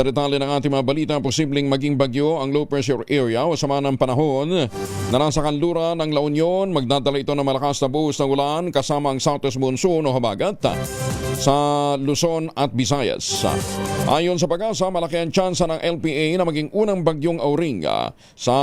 Sa detalye ng ating mga balita, posibleng maging bagyo ang low pressure area o sama ng panahon na nasa kanluran ng La Union. Magdadala ito ng malakas na buhos ng ulan kasama ang southwest monsoon o habagat sa Luzon at Visayas. Ayon sa Pag-asa, malaki ang tsansa ng LPA na maging unang bagyong Auring sa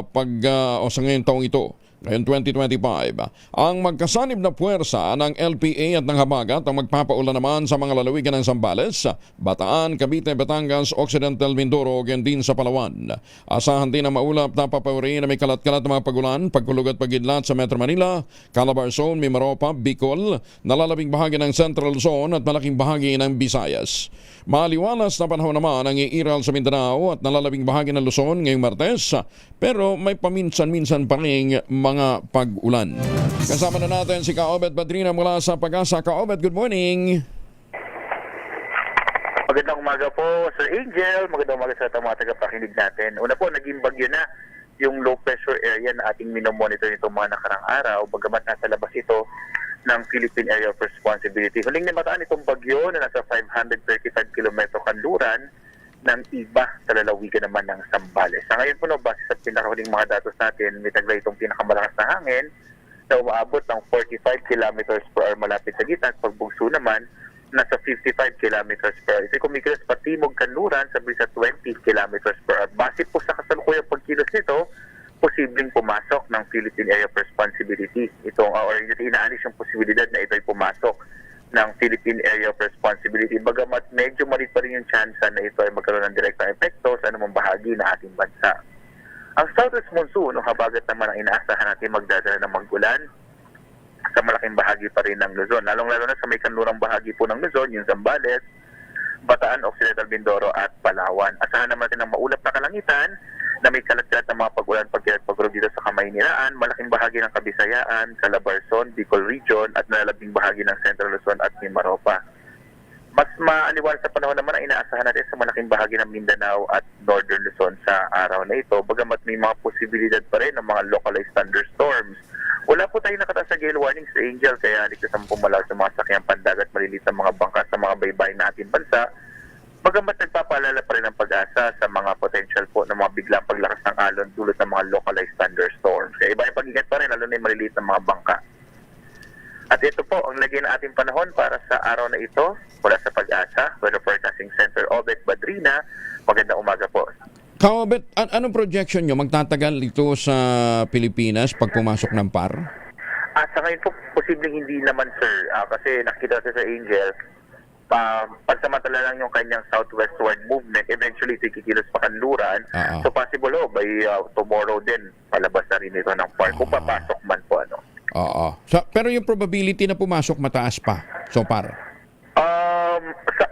ngayong taong ito. Ngayon 2025, ang magkasanib na puwersa ng LPA at ng habagat ang magpapaulan naman sa mga lalawigan ng Zambales, Bataan, Cavite, Batangas, Occidental Mindoro, gayon din sa Palawan. Asahan din ang maulap na papawari na may kalat-kalat na mga pagulan, pagkulog at pagidlat sa Metro Manila, Calabar Zone, Mimaropa, Bicol, nalalabing bahagi ng Central Zone at malaking bahagi ng Visayas. Maliwalas na panahon naman ang iiral sa Mindanao at nalalabing bahagi ng Luzon ngayong Martes, pero may paminsan-minsan pa rin mga pag-ulan. Kasama na natin si Kaobet Badrina mula sa Pag-asa. Kaobet, good morning. Magandang umaga po, Sir Angel. Magandang umaga sa mga tagapakinig natin. Una po, naging bagyo na yung low pressure area na ating minomonitor nitong mga nakarang araw, bagamat nasa labas ito ng Philippine Area of Responsibility. Huling namataan itong bagyo na nasa 535 km kanluran ng iba sa lalawigan naman ng Zambales. Sa ngayon po, base sa pinakahuling mga datos natin, may taglay itong pinakamalakas na hangin na umaabot ng 45 km per hour malapit sa gitna at pagbugso naman nasa 55 km per hour. Ito kumikilos patimog kanluran sa bisa 20 km per hour. Base po sa kasalukuyang pagkilos nito, posibleng pumasok ng Philippine Area of Responsibility. Inaalis yung posibilidad na ito'y pumasok ng Philippine Area of Responsibility. Bagamat medyo malit pa rin yung chance na ito ay magkaroon ng direktang epekto sa anumang bahagi ng ating bansa. Ang southwest monsoon, habagat naman ang inaasahan natin magdadala ng magulan sa malaking bahagi pa rin ng Luzon. Lalong-lalo na sa may kanlurang bahagi po ng Luzon, yung Zambales, Bataan, Occidental Mindoro at Palawan. Asahan naman natin ang maulap na kalangitan na may kalat-kalat na mga pag-ulan pagkilat-pagulog dito sa Kamaynilaan, malaking bahagi ng Kabisayaan, Calabar Zone, Bicol Region at nalalabing bahagi ng Central Luzon at Mimaropa. Mas maaliwan sa panahon naman ang inaasahan natin sa malaking bahagi ng Mindanao at Northern Luzon sa araw na ito, bagamat may mga posibilidad pa rin ng mga localized thunderstorms. Wala po tayong nakataas sa gale warning sa Angel, kaya ligtas ang pumalaw sa mga sakyang pandagat, malilit ang mga bangka sa mga baybay na ating bansa. Bagamat nagpapaalala pa rin ang Pag-asa sa mga potential po ng mga biglang paglakas ng alon dulot ng mga localized thunderstorms. Kaya iba yung pag-ingat pa rin, lalo na yung maliliit na mga bangka. At ito po ang lagay na ating panahon para sa araw na ito mula sa Pag-asa, Weather Forecasting Center, Obet Badrina. Magandang umaga po. Kaobet, anong projection nyo? Magtatagal ito sa Pilipinas pag pumasok ng PAR? Sa ngayon po, posibleng hindi naman, sir. Kasi nakita natin sa Angel, pansamantala lang yung kanyang southwestward movement, eventually kikilos pa kanluran. So possible by tomorrow din, palabas na rin ito ng PAR. Kung papasok man po, ano. Oo. Pero yung probability na pumasok mataas pa, so PAR?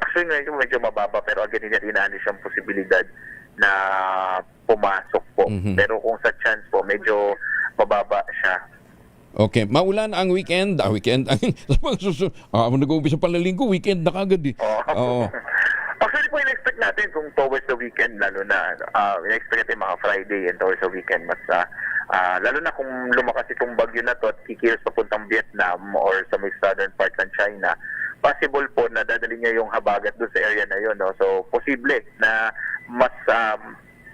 Actually ngayon medyo mababa, pero again, inaalis yung posibilidad na pumasok po. Pero kung sa chance po, medyo mababa siya. Okay, maulan ang weekend. Nag-uumpisa pala linggo, weekend na kagad eh. Oo. Actually po, in-expect natin kung towards the weekend, lalo na, in-expect natin mga Friday and towards the weekend, mas lalo na kung lumakas itong bagyo na to at kikilos papuntang Vietnam or sa may southern part ng China, possible po na dadali niya yung habagat doon sa area na yun. No? So, posible na mas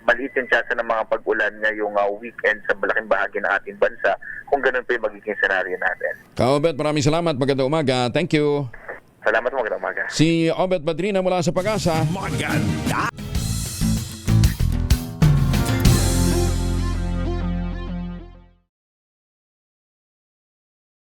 maliit yung chance ng mga pag-ulan ngayong weekend sa malaking bahagi ng ating bansa kung ganun po yung magiging senaryo natin. Kaobet, maraming salamat. Magandang umaga. Thank you. Salamat, magandang umaga. Si Obet Badrina mula sa Pag-asa. Maganda!